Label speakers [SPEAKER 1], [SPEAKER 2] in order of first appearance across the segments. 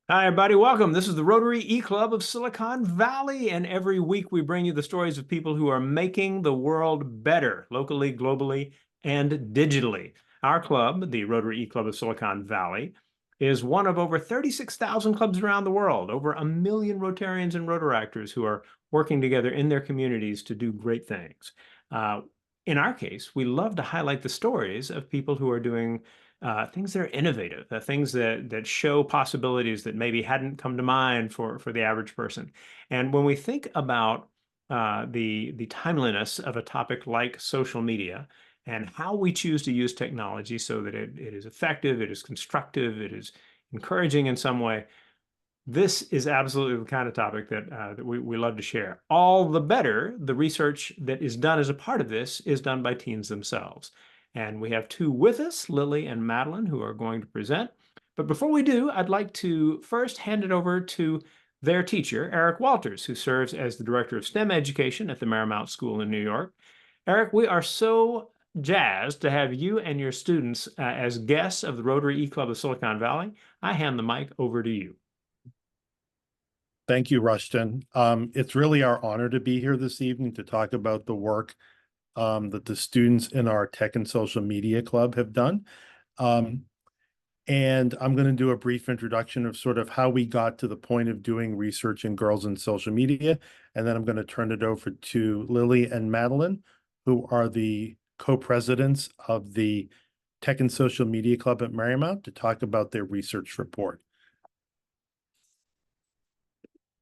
[SPEAKER 1] Hi, everybody. Welcome. This is the Rotary eClub of Silicon Valley, and every week we bring you the stories of people who are making the world better, locally, globally, and digitally. Our club, the Rotary eClub of Silicon Valley, is one of over 36,000 clubs around the world, over 1 million Rotarians and Rotaractors who are working together in their communities to do great things. Uh, in our case, we love to highlight the stories of people who are doing things that are innovative, things that show possibilities that maybe hadn't come to mind for the average person. And when we think about the timeliness of a topic like social media and how we choose to use technology so that it is effective, it is constructive, it is encouraging in some way, this is absolutely the kind of topic that we love to share. All the better, the research that is done as a part of this is done by teens themselves. And we have two with us, Lily and Madeline, who are going to present. But before we do, I'd like to first hand it over to their teacher, Eric Walters, who serves as the Director of STEM Education at the Marymount School in New York. Eric, we are so jazzed to have you and your students as guests of the Rotary eClub of Silicon Valley. I hand the mic over to you.
[SPEAKER 2] Thank you, Rushton. It's really our honor to be here this evening to talk about the work that the students in our Tech and Social Media Club have done. And I'm going to do a brief introduction of sort of how we got to the point of doing research in girls in social media. And then I'm going to turn it over to Lily and Madeline, who are the co-presidents of the Tech and Social Media Club at Marymount, to talk about their research report.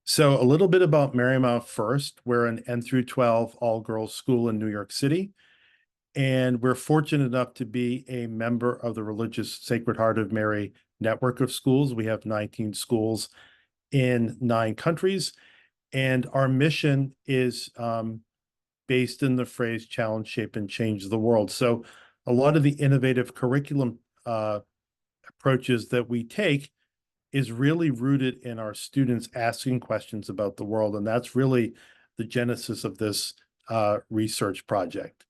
[SPEAKER 2] So a little bit about Marymount first. We're an N through 12 all-girls school in New York City. And we're fortunate enough to be a member of the Religious Sacred Heart of Mary network of schools. We have 19 schools in 9 countries. And our mission is based in the phrase challenge, shape, and change the world. So a lot of the innovative curriculum approaches that we take is really rooted in our students asking questions about the world. And that's really the genesis of this research project.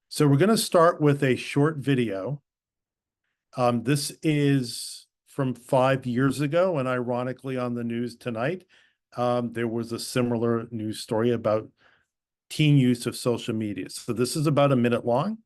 [SPEAKER 2] So we're going to start with a short video. This is from 5 years ago, and ironically on the news tonight, there was a similar news story about teen use of social media. So this is about a minute long.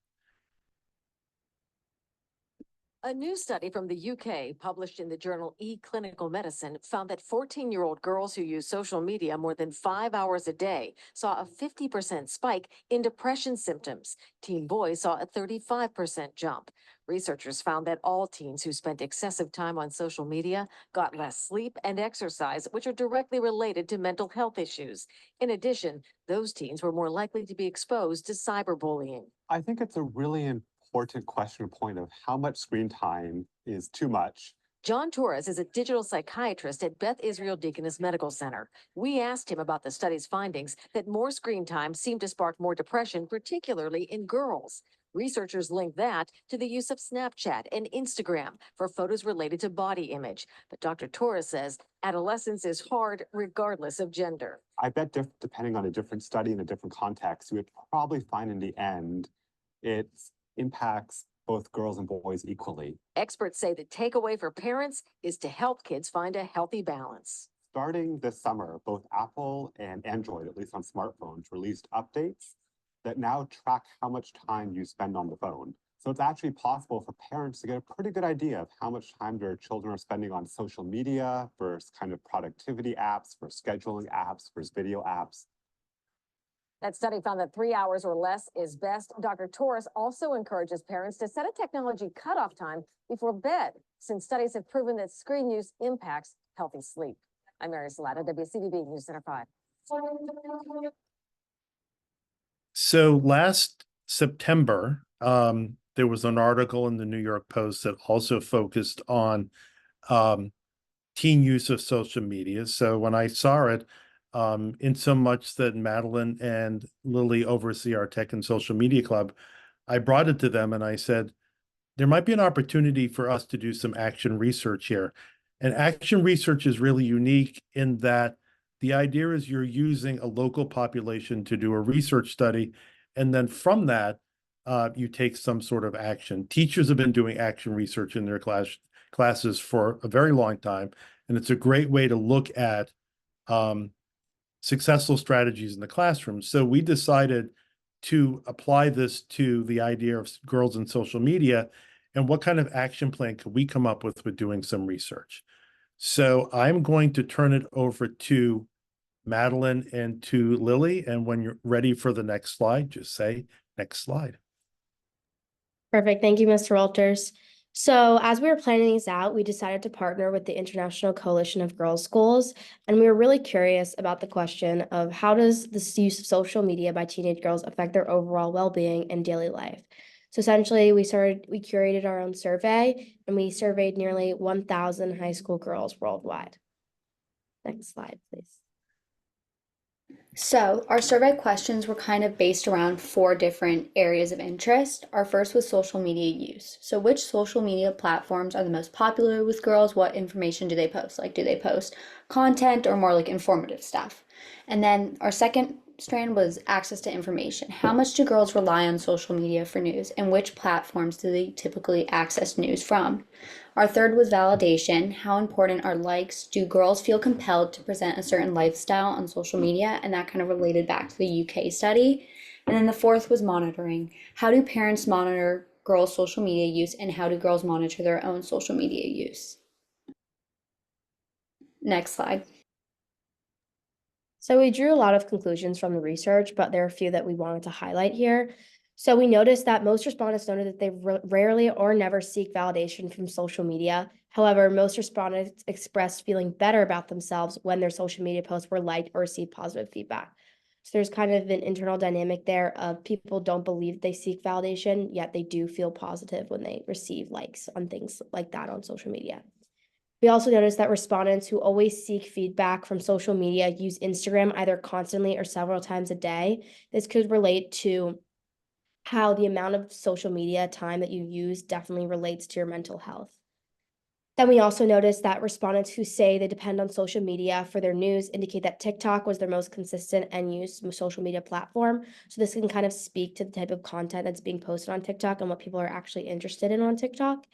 [SPEAKER 3] A new study from the UK published in the journal eClinical Medicine found that 14-year-old girls who use social media more than 5 hours a day saw a 50% spike in depression symptoms. Teen boys saw a 35% jump. Researchers found that all teens who spent excessive time on social media got less sleep and exercise, which are directly related to mental health issues. In addition, those teens were more likely to be exposed to cyberbullying.
[SPEAKER 4] I think it's a really important question point of how much screen time is too much.
[SPEAKER 3] John Torres is a digital psychiatrist at Beth Israel Deaconess Medical Center. We asked him about the study's findings that more screen time seemed to spark more depression, particularly in girls. Researchers link that to the use of Snapchat and Instagram for photos related to body image. But Dr. Torres says adolescence is hard regardless of gender.
[SPEAKER 4] I bet depending on a different study in a different context, you would probably find in the end it impacts both girls and boys equally.
[SPEAKER 3] Experts say the takeaway for parents is to help kids find a healthy balance.
[SPEAKER 4] Starting this summer, both Apple and Android, at least on smartphones, released updates that now track how much time you spend on the phone. So it's actually possible for parents to get a pretty good idea of how much time their children are spending on social media versus kind of productivity apps, versus scheduling apps, versus video apps.
[SPEAKER 3] That study found that 3 hours or less is best. Dr. Torres also encourages parents to set a technology cutoff time before bed, since studies have proven that screen use impacts healthy sleep. I'm Mary Salata, WCVB News Center 5.
[SPEAKER 2] So last September, there was an article in the New York Post that also focused on teen use of social media. So when I saw it, in so much that Madeline and Lily oversee our Tech and Social Media Club, I brought it to them and I said, there might be an opportunity for us to do some action research here. And action research is really unique in that the idea is you're using a local population to do a research study, and then from that, you take some sort of action. Teachers have been doing action research in their classes for a very long time. And it's a great way to look at successful strategies in the classroom. So we decided to apply this to the idea of girls in social media and what kind of action plan could we come up with doing some research. So I'm going to turn it over to Madeline and to Lily. And when you're ready for the next slide, just say next slide.
[SPEAKER 5] Perfect. Thank you, Mr. Walters. So as we were planning these out, we decided to partner with the International Coalition of Girls' Schools, and we were really curious about the question of how does this use of social media by teenage girls affect their overall well-being and daily life. So essentially, we curated our own survey, and we surveyed nearly 1,000 high school girls worldwide. Next slide, please.
[SPEAKER 6] So our survey questions were kind of based around 4 different areas of interest. Our first was social media use. So which social media platforms are the most popular with girls? What information do they post? Like, do they post content or more like informative stuff? And then our second strand was access to information. How much do girls rely on social media for news, and which platforms do they typically access news from? Our third was validation. How important are likes? Do girls feel compelled to present a certain lifestyle on social media? And that kind of related back to the UK study. And then the fourth was monitoring. How do parents monitor girls' social media use, and how do girls monitor their own social media use? Next slide.
[SPEAKER 5] So we drew a lot of conclusions from the research, but there are a few that we wanted to highlight here. So we noticed that most respondents noted that they rarely or never seek validation from social media. However, most respondents expressed feeling better about themselves when their social media posts were liked or received positive feedback. So there's kind of an internal dynamic there of people don't believe they seek validation, yet they do feel positive when they receive likes on things like that on social media. We also noticed that respondents who always seek feedback from social media use Instagram either constantly or several times a day. This could relate to how the amount of social media time that you use definitely relates to your mental health. Then we also noticed that respondents who say they depend on social media for their news indicate that TikTok was their most consistent and used social media platform. So this can kind of speak to the type of content that's being posted on TikTok and what people are actually interested in on TikTok.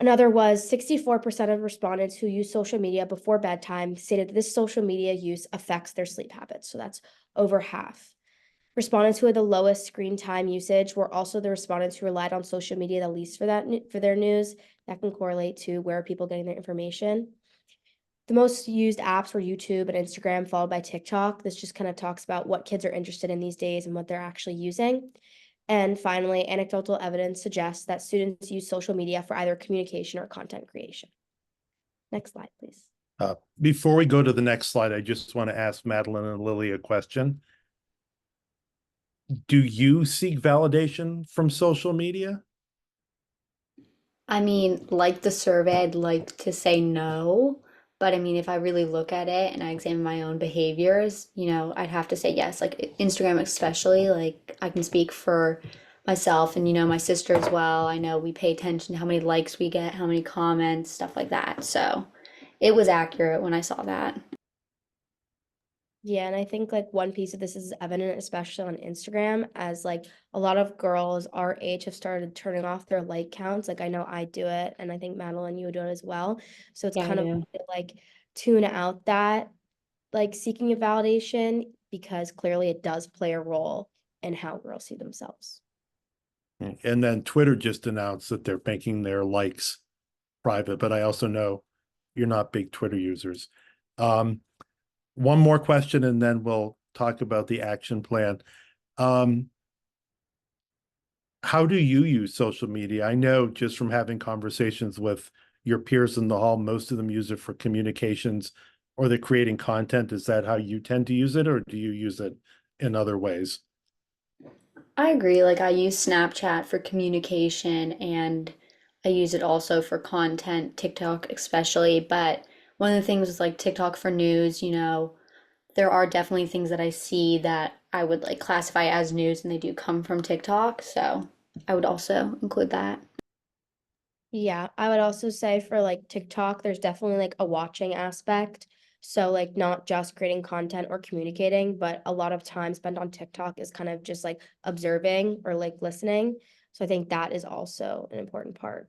[SPEAKER 5] Another was 64% of respondents who use social media before bedtime stated that this social media use affects their sleep habits. So that's over half. Respondents who had the lowest screen time usage were also the respondents who relied on social media the least for their news. That can correlate to where are people getting their information. The most used apps were YouTube and Instagram, followed by TikTok. This just kind of talks about what kids are interested in these days and what they're actually using. And finally, anecdotal evidence suggests that students use social media for either communication or content creation. Next slide, please.
[SPEAKER 2] Before we go to the next slide, I just want to ask Madeline and Lily a question. Do you seek validation from social media?
[SPEAKER 6] I mean, like the survey, I'd like to say no. But I mean, if I really look at it and I examine my own behaviors, I'd have to say yes. Like Instagram, especially, like I can speak for myself and, my sister as well. I know we pay attention to how many likes we get, how many comments, stuff like that. So it was accurate when I saw that.
[SPEAKER 5] Yeah, and I think like one piece of this is evident, especially on Instagram, as like a lot of girls our age have started turning off their like counts. Like I know I do it, and I think Madeline, you would do it as well. So it's
[SPEAKER 6] Yeah, I
[SPEAKER 5] kind of
[SPEAKER 6] do.
[SPEAKER 5] like tune out that like seeking a validation, because clearly it does play a role in how girls see themselves.
[SPEAKER 2] And then Twitter just announced that they're making their likes private, but I also know you're not big Twitter users. One more question, and then we'll talk about the action plan. How do you use social media? I know just from having conversations with your peers in the hall, most of them use it for communications or they're creating content. Is that how you tend to use it, or do you use it in other ways?
[SPEAKER 6] I agree. Like I use Snapchat for communication and I use it also for content, TikTok especially. But one of the things is like TikTok for news, there are definitely things that I see that I would like classify as news and they do come from TikTok. So I would also include that.
[SPEAKER 5] Yeah, I would also say for like TikTok, there's definitely like a watching aspect. So like not just creating content or communicating, but a lot of time spent on TikTok is kind of just like observing or like listening. So I think that is also an important part.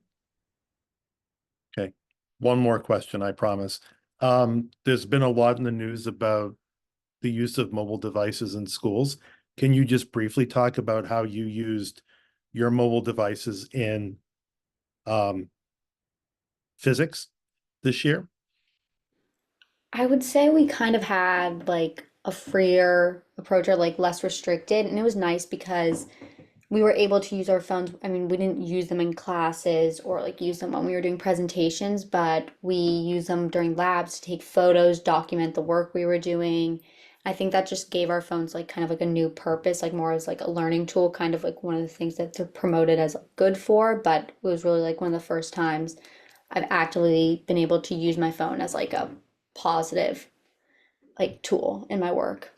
[SPEAKER 2] Okay. One more question, I promise. There's been a lot in the news about the use of mobile devices in schools. Can you just briefly talk about how you used your mobile devices in physics this year?
[SPEAKER 6] I would say we kind of had like a freer approach or like less restricted, and it was nice because we were able to use our phones. I mean, we didn't use them in classes or like use them when we were doing presentations, but we used them during labs to take photos, document the work we were doing. I think that just gave our phones like kind of like a new purpose, like more as like a learning tool, kind of like one of the things that they're promoted as good for, but it was really like one of the first times I've actively been able to use my phone as like a positive like tool in my work.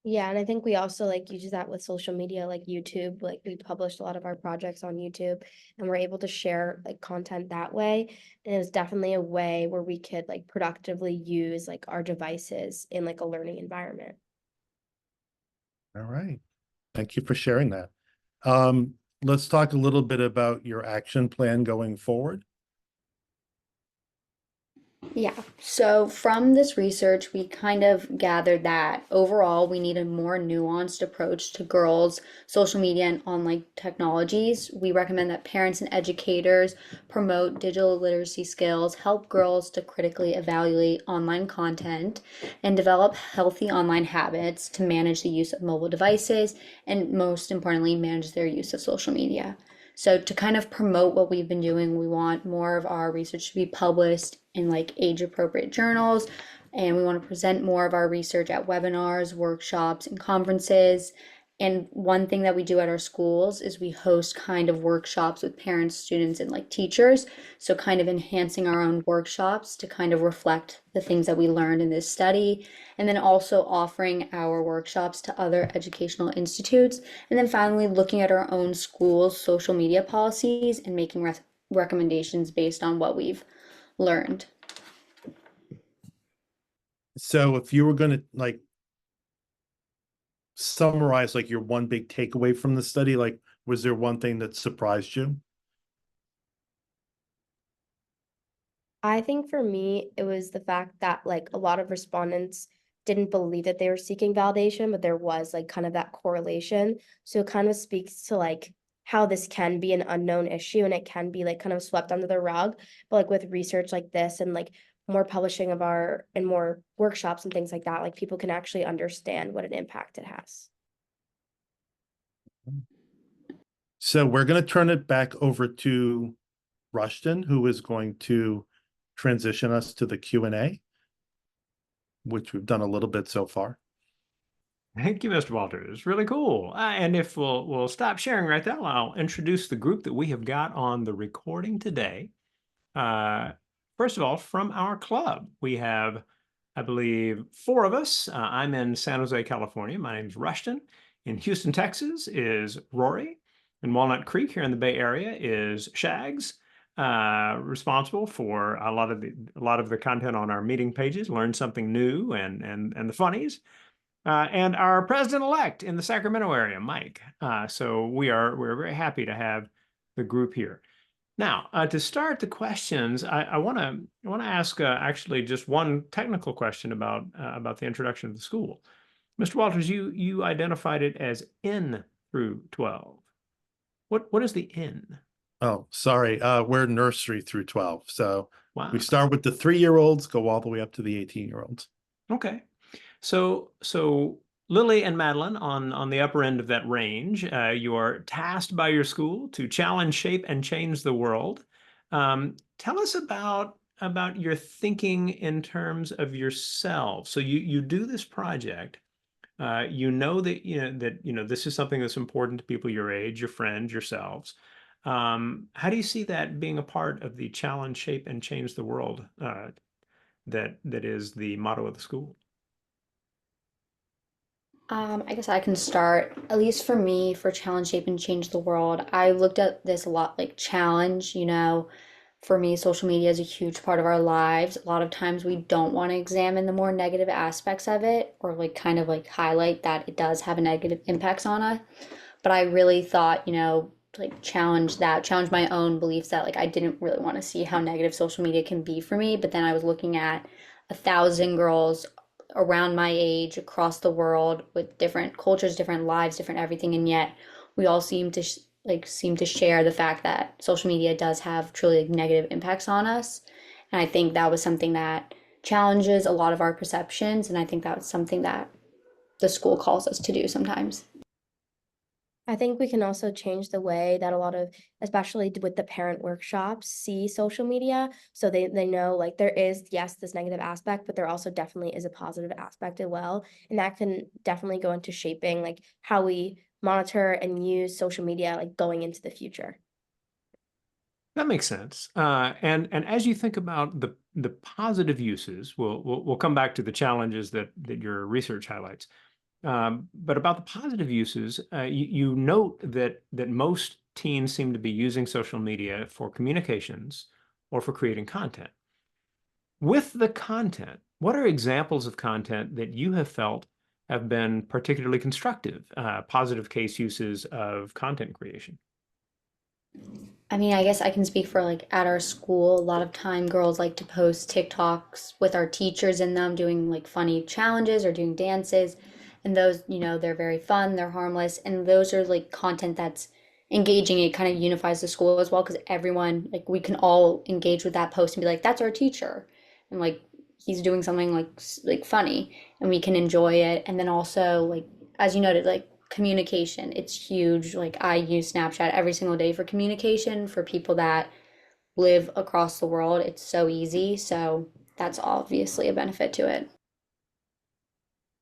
[SPEAKER 5] Yeah, and I think we also like use that with social media like YouTube. Like we published a lot of our projects on YouTube and we're able to share like content that way. And it was definitely a way where we could like productively use like our devices in like a learning environment.
[SPEAKER 2] All right. Thank you for sharing that. Let's talk a little bit about your action plan going forward.
[SPEAKER 6] Yeah, so from this research, we kind of gathered that overall we need a more nuanced approach to girls' social media and online technologies. We recommend that parents and educators promote digital literacy skills, help girls to critically evaluate online content, and develop healthy online habits to manage the use of mobile devices and, most importantly, manage their use of social media. So to kind of promote what we've been doing, we want more of our research to be published in like age appropriate journals, and we want to present more of our research at webinars, workshops, and conferences. And one thing that we do at our schools is we host kind of workshops with parents, students, and like teachers. So kind of enhancing our own workshops to kind of reflect the things that we learned in this study, and then also offering our workshops to other educational institutes. And then finally, looking at our own school's social media policies and making recommendations based on what we've learned.
[SPEAKER 2] So if you were going to like summarize like your one big takeaway from the study, like was there one thing that surprised you?
[SPEAKER 5] I think for me, it was the fact that like a lot of respondents didn't believe that they were seeking validation, but there was like kind of that correlation. So it kind of speaks to like how this can be an unknown issue and it can be like kind of swept under the rug. But like with research like this and like more publishing of our and more workshops and things like that, like people can actually understand what an impact it has.
[SPEAKER 2] So we're going to turn it back over to Rushton, who is going to transition us to the Q&A, which we've done a little bit so far.
[SPEAKER 1] Thank you, Mr. Walters. It's really cool. And if we'll stop sharing right now, I'll introduce the group that we have got on the recording today. First of all, from our club, we have, I believe, 4 of us. I'm in San Jose, California. My name is Rushton. In Houston, Texas is Rory. In Walnut Creek here in the Bay Area is Shags, responsible for a lot of the content on our meeting pages, learn something new and the funnies. And our president-elect in the Sacramento area, Mike. So we're very happy to have the group here. Now, to start the questions, I want to ask actually just one technical question about the introduction of the school. Mr. Walters, you identified it as N through 12. What is the N?
[SPEAKER 2] Oh, sorry. We're nursery through 12. So
[SPEAKER 1] Wow.
[SPEAKER 2] we start with the 3-year-olds, go all the way up to the 18-year-olds.
[SPEAKER 1] Okay. So Lily and Madeline on the upper end of that range, you are tasked by your school to challenge, shape, and change the world. Tell us about your thinking in terms of yourself. So you do this project. You know that this is something that's important to people your age, your friends, yourselves. How do you see that being a part of the challenge, shape, and change the world that is the motto of the school?
[SPEAKER 6] I guess I can start. At least for me, for challenge, shape, and change the world, I looked at this a lot like challenge. For me, social media is a huge part of our lives. A lot of times we don't want to examine the more negative aspects of it or like kind of like highlight that it does have a negative impacts on us. But I really thought, like challenge my own beliefs that like I didn't really want to see how negative social media can be for me. But then I was looking at 1,000 girls around my age across the world with different cultures, different lives, different everything, and yet we all seem to share the fact that social media does have truly like, negative impacts on us. And I think that was something that challenges a lot of our perceptions, and I think that was something that the school calls us to do sometimes.
[SPEAKER 5] I think we can also change the way that a lot of, especially with the parent workshops, see social media. So they know like there is, yes, this negative aspect, but there also definitely is a positive aspect as well. And that can definitely go into shaping like how we monitor and use social media like going into the future.
[SPEAKER 1] That makes sense. And as you think about the positive uses, we'll come back to the challenges that your research highlights. But about the positive uses, you note that most teens seem to be using social media for communications or for creating content. With the content, what are examples of content that you have felt have been particularly constructive, positive case uses of content creation?
[SPEAKER 6] I mean, I guess I can speak for like at our school, a lot of time girls like to post TikToks with our teachers in them doing like funny challenges or doing dances. And those, they're very fun, they're harmless, and those are like content that's engaging. It kind of unifies the school as well because everyone, like we can all engage with that post and be like, that's our teacher. And like he's doing something like funny and we can enjoy it. And then also like as you noted, like communication. It's huge. Like I use Snapchat every single day for communication for people that live across the world. It's so easy. So that's obviously a benefit to it.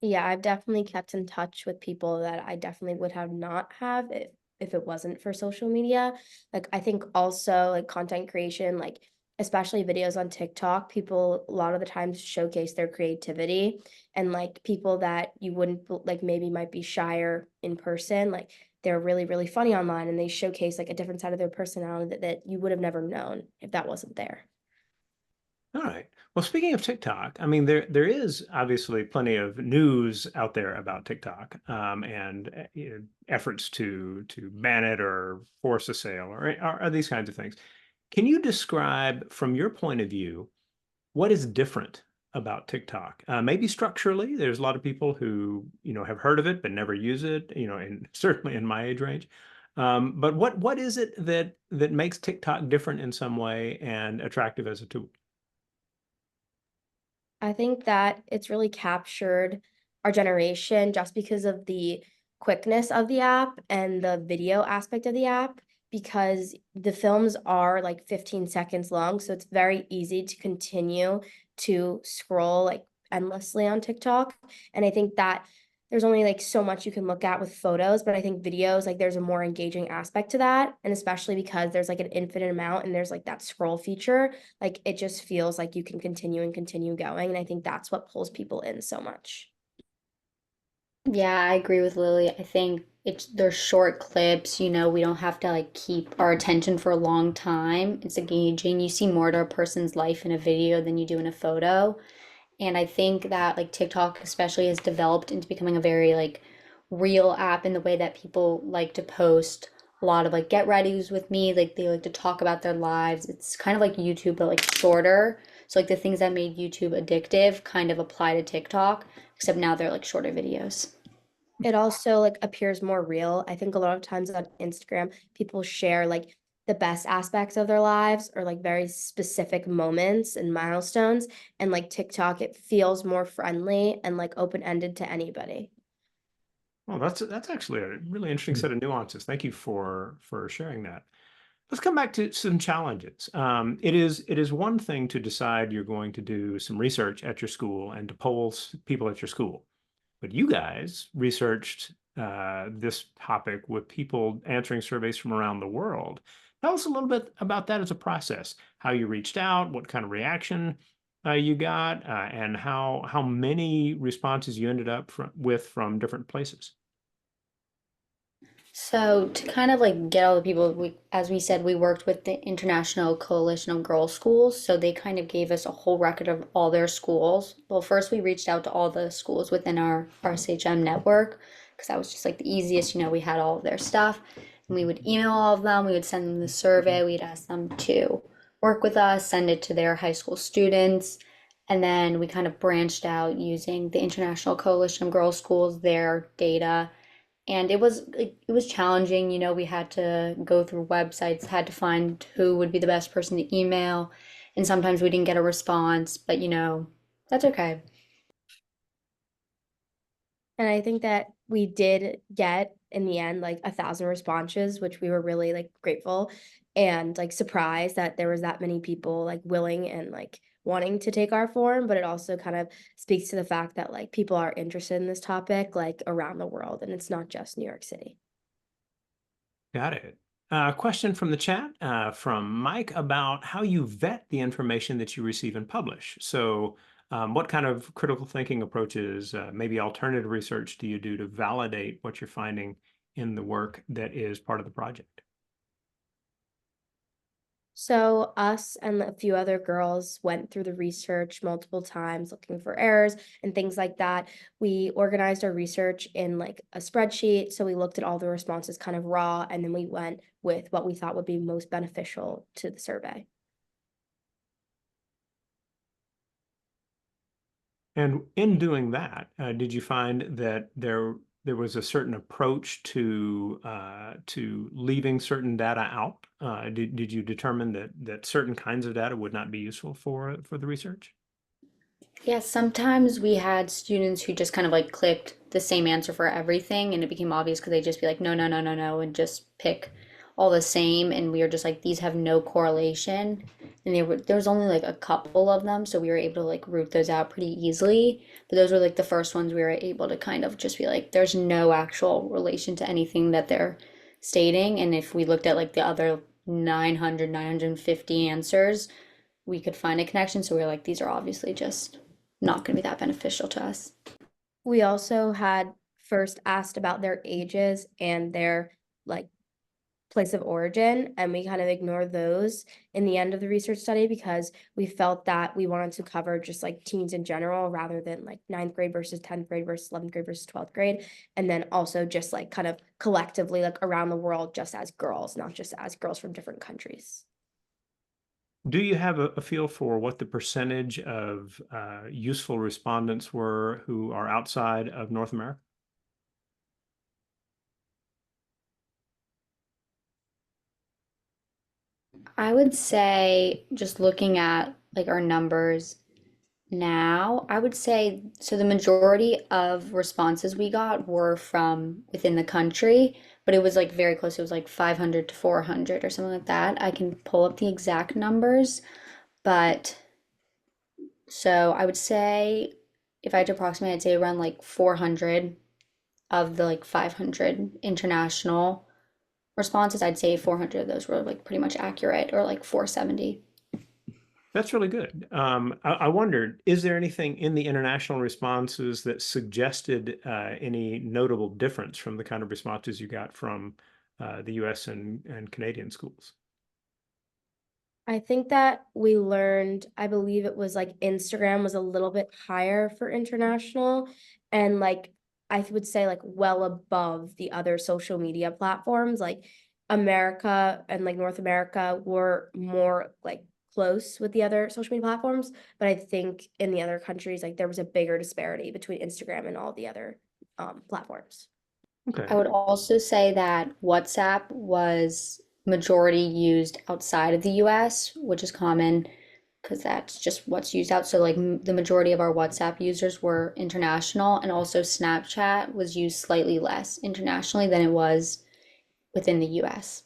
[SPEAKER 5] Yeah, I've definitely kept in touch with people that I definitely would have not have if it wasn't for social media. Like I think also like content creation, like especially videos on TikTok, people a lot of the times showcase their creativity and like people that you wouldn't like maybe might be shyer in person, like they're really, really funny online and they showcase like a different side of their personality that you would have never known if that wasn't there.
[SPEAKER 1] All right. Well, speaking of TikTok, I mean, there is obviously plenty of news out there about TikTok, and efforts to ban it or force a sale or these kinds of things. Can you describe, from your point of view, what is different about TikTok? Maybe structurally, there's a lot of people who have heard of it but never use it. And certainly in my age range. But what is it that makes TikTok different in some way and attractive as a tool?
[SPEAKER 5] I think that it's really captured our generation just because of the quickness of the app and the video aspect of the app, because the films are like 15 seconds long. So it's very easy to continue to scroll like endlessly on TikTok. And I think that there's only like so much you can look at with photos, but I think videos, like there's a more engaging aspect to that. And especially because there's like an infinite amount and there's like that scroll feature, like it just feels like you can continue and continue going. And I think that's what pulls people in so much.
[SPEAKER 6] Yeah, I agree with Lily. I think they're short clips, we don't have to like keep our attention for a long time. It's engaging. You see more to a person's life in a video than you do in a photo. And I think that like TikTok especially has developed into becoming a very like real app in the way that people like to post a lot of like get readies with me. Like they like to talk about their lives. It's kind of like YouTube, but like shorter. So like the things that made YouTube addictive kind of apply to TikTok, except now they're like shorter videos.
[SPEAKER 5] It also like appears more real. I think a lot of times on Instagram, people share like the best aspects of their lives or like very specific moments and milestones. And like TikTok, it feels more friendly and like open-ended to anybody.
[SPEAKER 1] Well, that's actually a really interesting set of nuances. Thank you for sharing that. Let's come back to some challenges. It is one thing to decide you're going to do some research at your school and to poll people at your school, but you guys researched this topic with people answering surveys from around the world. Tell us a little bit about that as a process, how you reached out, what kind of reaction you got, and how many responses you ended up with from different places.
[SPEAKER 6] So to kind of like get all the people, as we said, we worked with the International Coalition of Girls Schools. So they kind of gave us a whole record of all their schools. Well, first we reached out to all the schools within our SHM network because that was just like the easiest, we had all of their stuff. And we would email all of them, we would send them the survey, we'd ask them to work with us, send it to their high school students. And then we kind of branched out using the International Coalition of Girls' Schools, their data. And it was challenging, you know, we had to go through websites, had to find who would be the best person to email. And sometimes we didn't get a response, but you know, that's okay.
[SPEAKER 5] And I think that we did get in the end like 1,000 responses, which we were really like grateful and like surprised that there was that many people like willing and like wanting to take our form. But it also kind of speaks to the fact that like people are interested in this topic like around the world, and it's not just New York City.
[SPEAKER 1] Got it. Question from the chat from Mike about how you vet the information that you receive and publish. So what kind of critical thinking approaches, maybe alternative research do you do to validate what you're finding in the work that is part of the project?
[SPEAKER 5] So us and a few other girls went through the research multiple times looking for errors and things like that. We organized our research in like a spreadsheet. So we looked at all the responses kind of raw, and then we went with what we thought would be most beneficial to the survey.
[SPEAKER 1] And in doing that, did you find that there was a certain approach to leaving certain data out? Did you determine that certain kinds of data would not be useful for the research?
[SPEAKER 6] Yeah, sometimes we had students who just kind of like clicked the same answer for everything, and it became obvious because they'd just be like, no, no, no, no, no, and just pick all the same. And we were just like, these have no correlation. And there was only like a couple of them, so we were able to like root those out pretty easily. But those were like the first ones we were able to kind of just be like, there's no actual relation to anything that they're stating. And if we looked at like the other 950 answers, we could find a connection. So we were like, these are obviously just not going to be that beneficial to us.
[SPEAKER 5] We also had first asked about their ages and their like place of origin, and we kind of ignored those in the end of the research study because we felt that we wanted to cover just like teens in general rather than like 9th grade versus 10th grade versus 11th grade versus 12th grade. And then also just like kind of collectively like around the world just as girls, not just as girls from different countries.
[SPEAKER 1] Do you have a feel for what the percentage of useful respondents were who are outside of North America?
[SPEAKER 6] I would say, just looking at like our numbers now, I would say so the majority of responses we got were from within the country, but it was like very close. It was like 500 to 400 or something like that. I can pull up the exact numbers, but so I would say if I had to approximate, I'd say around like 400 of the like 500 international responses. I'd say 400 of those were like pretty much accurate, or like 470.
[SPEAKER 1] That's really good. I wondered, is there anything in the international responses that suggested any notable difference from the kind of responses you got from the US and Canadian schools?
[SPEAKER 5] I think that we learned, I believe it was like Instagram was a little bit higher for international, and like I would say like well above the other social media platforms. Like America and like North America were more like close with the other social media platforms, but I think in the other countries like there was a bigger disparity between Instagram and all the other platforms.
[SPEAKER 1] Okay.
[SPEAKER 6] I would also say that WhatsApp was majority used outside of the US, which is common because that's just what's used out. So, like, the majority of our WhatsApp users were international, and also Snapchat was used slightly less internationally than it was within the US.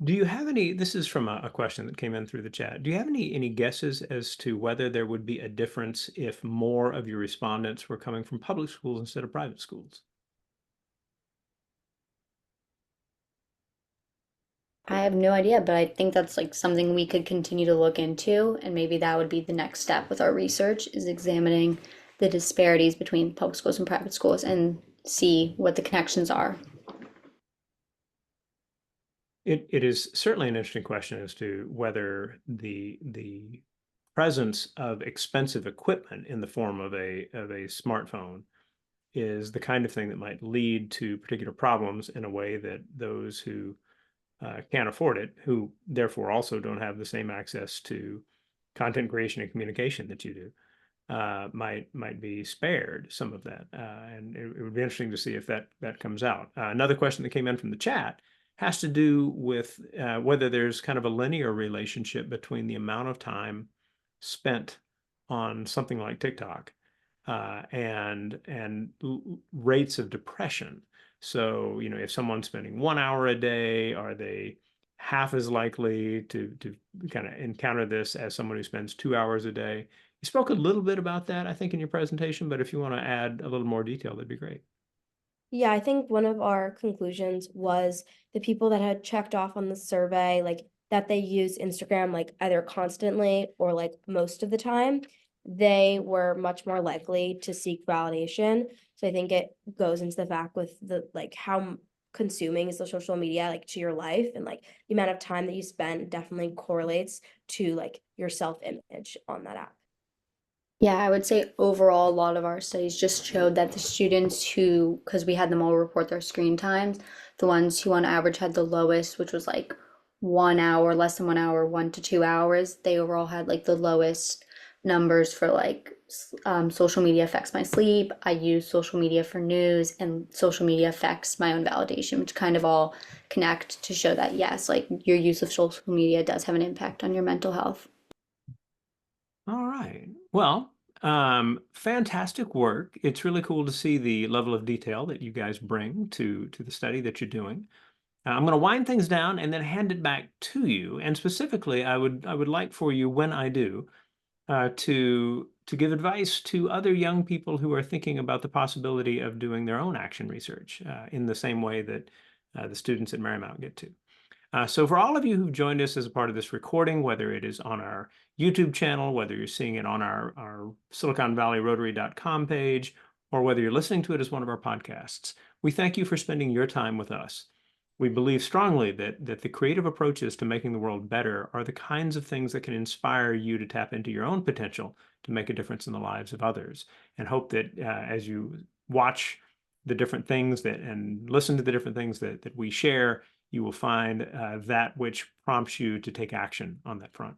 [SPEAKER 1] Do you have any, this is from a question that came in through the chat. Do you have any guesses as to whether there would be a difference if more of your respondents were coming from public schools instead of private schools?
[SPEAKER 6] I have no idea, but I think that's like something we could continue to look into, and maybe that would be the next step with our research is examining the disparities between public schools and private schools and see what the connections are.
[SPEAKER 1] It is certainly an interesting question as to whether the presence of expensive equipment in the form of a smartphone is the kind of thing that might lead to particular problems in a way that those who can't afford it, who therefore also don't have the same access to content creation and communication that you do, might be spared some of that. And it would be interesting to see if that comes out. Another question that came in from the chat has to do with whether there's kind of a linear relationship between the amount of time spent on something like TikTok and rates of depression. So, you know, if someone's spending 1 hour a day, are they half as likely to kind of encounter this as someone who spends 2 hours a day? You spoke a little bit about that, I think, in your presentation, but if you want to add a little more detail, that'd be great.
[SPEAKER 5] Yeah, I think one of our conclusions was the people that had checked off on the survey, like that they use Instagram like either constantly or like most of the time, they were much more likely to seek validation. So I think it goes into the fact with the like how consuming is the social media like to your life, and like the amount of time that you spend definitely correlates to like your self-image on that app.
[SPEAKER 6] Yeah, I would say overall, a lot of our studies just showed that the students who, because we had them all report their screen times, the ones who on average had the lowest, which was like 1 hour, less than 1 hour, 1 to 2 hours, they overall had like the lowest numbers for like social media affects my sleep. I use social media for news, and social media affects my own validation, which kind of all connect to show that yes, like your use of social media does have an impact on your mental health.
[SPEAKER 1] All right. Well, fantastic work. It's really cool to see the level of detail that you guys bring to the study that you're doing. I'm going to wind things down and then hand it back to you. And specifically, I would like for you, when I do, to give advice to other young people who are thinking about the possibility of doing their own action research in the same way that the students at Marymount get to. So for all of you who've joined us as a part of this recording, whether it is on our YouTube channel, whether you're seeing it on our SiliconValleyRotary.com page, or whether you're listening to it as one of our podcasts, we thank you for spending your time with us. We believe strongly that the creative approaches to making the world better are the kinds of things that can inspire you to tap into your own potential to make a difference in the lives of others, and hope that as you watch the different things and listen to the different things that we share, you will find that which prompts you to take action on that front.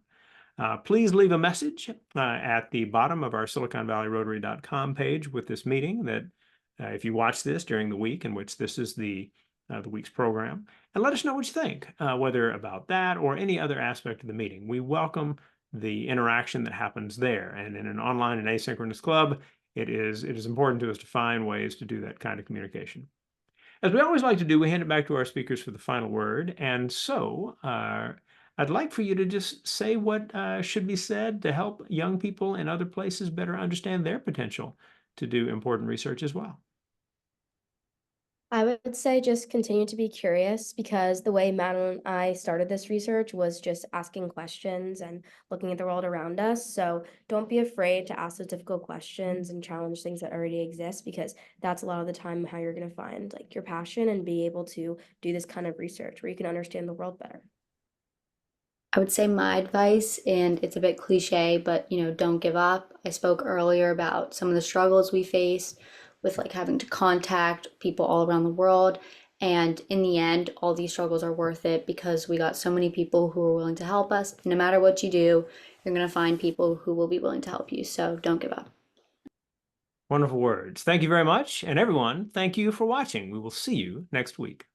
[SPEAKER 1] Please leave a message at the bottom of our SiliconValleyRotary.com page with this meeting that if you watch this during the week in which this is the week's program, and let us know what you think, whether about that or any other aspect of the meeting. We welcome the interaction that happens there. And in an online and asynchronous club, it is important to us to find ways to do that kind of communication. As we always like to do, we hand it back to our speakers for the final word. And so I'd like for you to just say what should be said to help young people in other places better understand their potential to do important research as well.
[SPEAKER 5] I would say just continue to be curious, because the way Madeline and I started this research was just asking questions and looking at the world around us. So don't be afraid to ask those difficult questions and challenge things that already exist, because that's a lot of the time how you're going to find like your passion and be able to do this kind of research where you can understand the world better.
[SPEAKER 6] I would say my advice, and it's a bit cliche, but don't give up. I spoke earlier about some of the struggles we face with like having to contact people all around the world. And in the end, all these struggles are worth it because we got so many people who are willing to help us. No matter what you do, you're going to find people who will be willing to help you. So don't give up.
[SPEAKER 1] Wonderful words. Thank you very much. And everyone, thank you for watching. We will see you next week.